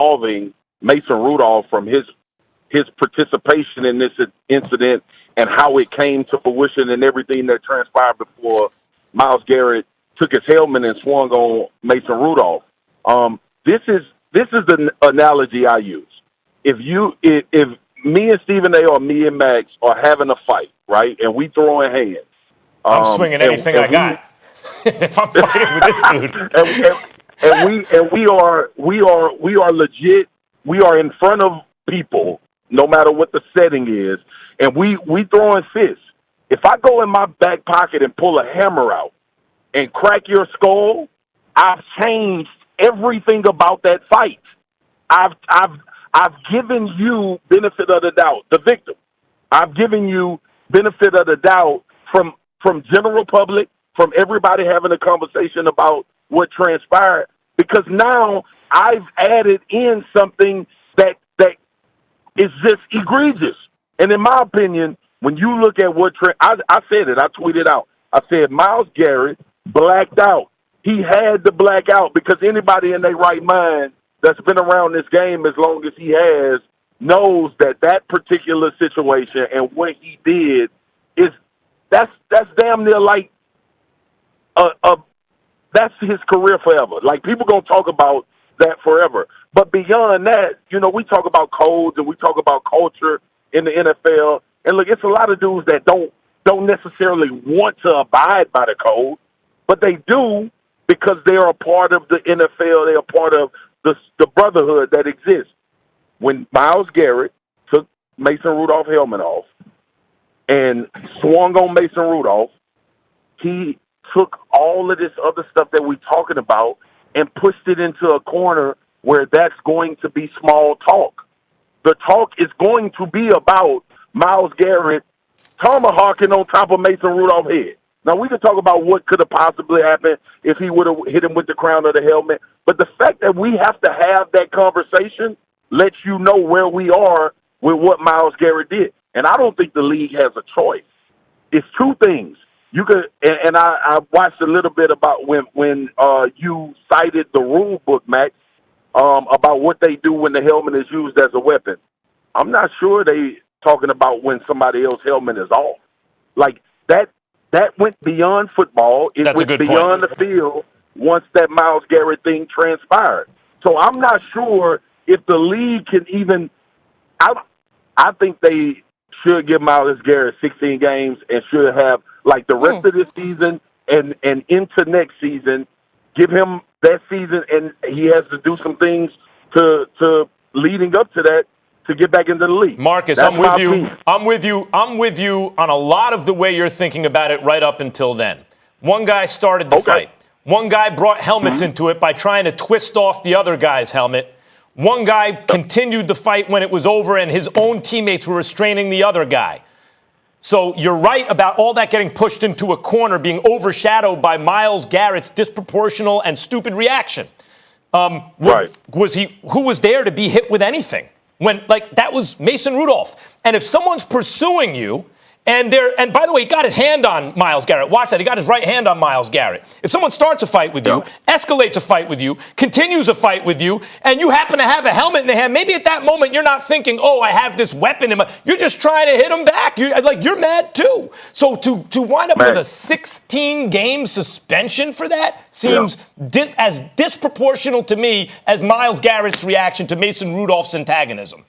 absolving Mason Rudolph from his participation in this incident and how it came to fruition and everything that transpired before Myles Garrett took his helmet and swung on Mason Rudolph. This is the analogy I use. If me and Stephen A. or me and Max are having a fight, right, and we throwing hands, I'm swinging anything I got. If I'm fighting with this dude, and we are legit. We are in front of people, no matter what the setting is, and we throwing fists. If I go in my back pocket and pull a hammer out and crack your skull, I've changed everything about that fight. I've given you benefit of the doubt, the victim. I've given you benefit of the doubt from general public, from everybody having a conversation about what transpired, because now I've added in something that is just egregious. And in my opinion, when you look at what I said it, I tweeted out. I said Myles Garrett blacked out. He had to black out because anybody in their right mind that's been around this game as long as he has knows that particular situation and what he did is that's damn near like that's his career forever. Like, people gonna talk about that forever. But beyond that, we talk about codes and we talk about culture in the NFL. And look, it's a lot of dudes that don't necessarily want to abide by the code, but they do because they are a part of the NFL. They are part of the brotherhood that exists. When Myles Garrett took Mason Rudolph's helmet off and swung on Mason Rudolph, he took all of this other stuff that we're talking about and pushed it into a corner where that's going to be small talk. The talk is going to be about Myles Garrett tomahawking on top of Mason Rudolph's head. Now, we can talk about what could have possibly happened if he would have hit him with the crown of the helmet, but the fact that we have to have that conversation lets you know where we are with what Myles Garrett did. And I don't think the league has a choice. It's two things. You could, and I watched a little bit about when you cited the rule book, Max, about what they do when the helmet is used as a weapon. I'm not sure they talking about when somebody else's helmet is off. Like, that went beyond football. It went beyond the field once that Myles Garrett thing transpired. So I'm not sure if the league can even I think they should give Myles Garrett 16 games and should have, like, the rest of this season and into next season, give him that season, and he has to do some things to leading up to that to get back into the league. Marcus, I'm with you. I'm with you on a lot of the way you're thinking about it right up until then. One guy started the fight. One guy brought helmets into it by trying to twist off the other guy's helmet. One guy continued the fight when it was over, and his own teammates were restraining the other guy. So you're right about all that getting pushed into a corner, being overshadowed by Myles Garrett's disproportional and stupid reaction. Right. Who was there to be hit with anything? When, like, that was Mason Rudolph. And if someone's pursuing you, and by the way, he got his hand on Myles Garrett. Watch that. He got his right hand on Myles Garrett. If someone starts a fight with you, escalates a fight with you, continues a fight with you, and you happen to have a helmet in the hand, maybe at that moment you're not thinking, oh, I have this weapon in my... You're just trying to hit him back. You're mad too. So to wind up with a 16-game suspension for that seems as disproportional to me as Myles Garrett's reaction to Mason Rudolph's antagonism.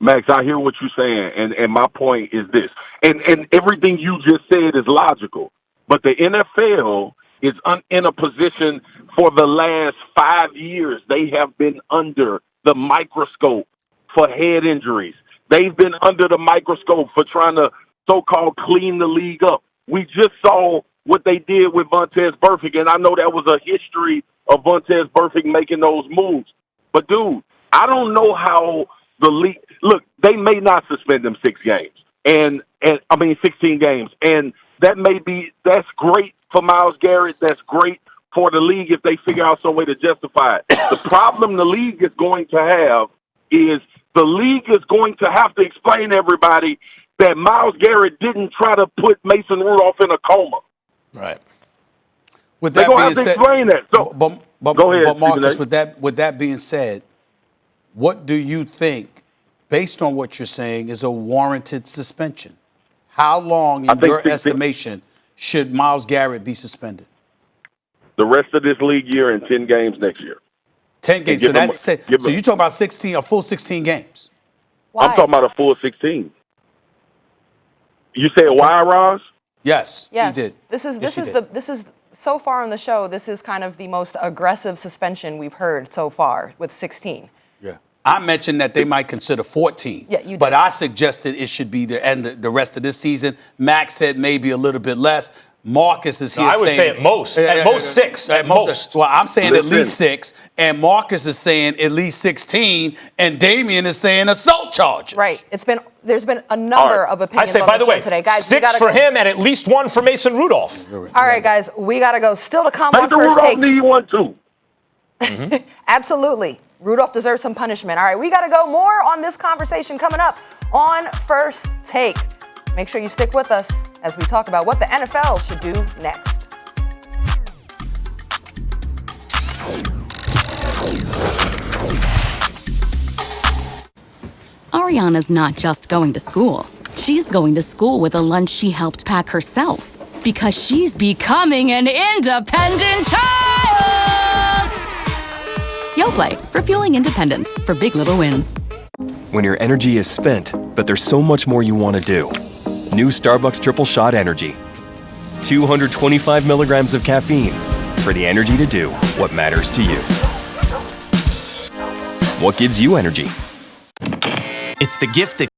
Max, I hear what you're saying, and my point is this. And everything you just said is logical. But the NFL is in a position for the last 5 years. They have been under the microscope for head injuries. They've been under the microscope for trying to so-called clean the league up. We just saw what they did with Vontaze Burfict, and I know that was a history of Vontaze Burfict making those moves. But, dude, I don't know how the league – look, they may not suspend them 6 games. 16 games. And that's great for Myles Garrett. That's great for the league if they figure out some way to justify it. The problem the league is going to have is the league is going to have to explain to everybody that Myles Garrett didn't try to put Mason Rudolph in a coma. Right. With They're that going to being have to said, explain that. So, but go ahead, Marcus, with that being said, what do you think, based on what you're saying, is a warranted suspension? How long, in your estimation, should Myles Garrett be suspended? The rest of this league year and 10 games next year. 10 games. So that's it. So you're talking about 16, a full 16 games. Why? I'm talking about a full 16. You said why, Roz? Yes, he did. This is so far on the show. This is kind of the most aggressive suspension we've heard so far with 16. Yeah, I mentioned that they might consider 14. Yeah, you did. But I suggested it should be the rest of this season. Max said maybe a little bit less. Marcus is here. I would say at most 6. At most. Well, I'm saying at least 6, and Marcus is saying at least 16, and Damian is saying assault charges. Right. There's been a number of opinions. I say, on by the way, today, guys. 6 for him and at least 1 for Mason Rudolph. All right, guys, we gotta go. Still to come on First Take. Need one too. Mm-hmm. Absolutely. Rudolph deserves some punishment. All right, we gotta go. More on this conversation coming up on First Take. Make sure you stick with us as we talk about what the NFL should do next. Ariana's not just going to school. She's going to school with a lunch she helped pack herself because she's becoming an independent child. Yoplait, for fueling independence for big little wins. When your energy is spent, but there's so much more you want to do. New Starbucks Triple Shot Energy. 225 milligrams of caffeine for the energy to do what matters to you. What gives you energy? It's the gift that